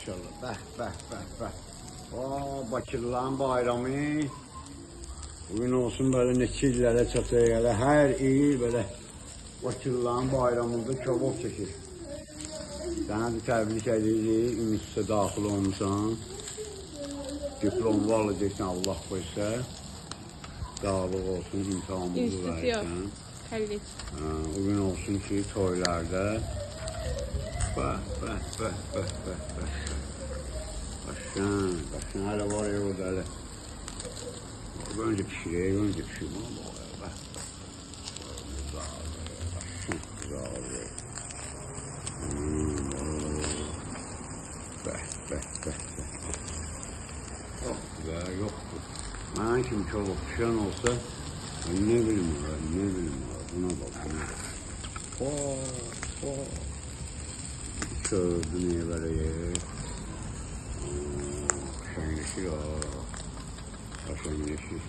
maşallah. Bəh. Bakırlıların bayramı. Bugün olsun böyle neçə illərə çatıyor elə. Hər il belə Bakırlıların bayramında kebab çəkir. Sənə də təbrik edirik. Üniversitə daxil olmuşsan. Diplomu alacaqsan Allah qoysa. Sağlıq olsun, imtihanımızı versən. Kolleç. Bugün olsun ki toylarda. Bəh. Başkan hala var ya orada hala. Önce pişireyim. Bəh. Çok güzel, yoktur. Ben şimdi çok pişen olsa ne bileyim var. Buna bak. Çözdü niye böyle yer. Şenleşir o. Şenleşir.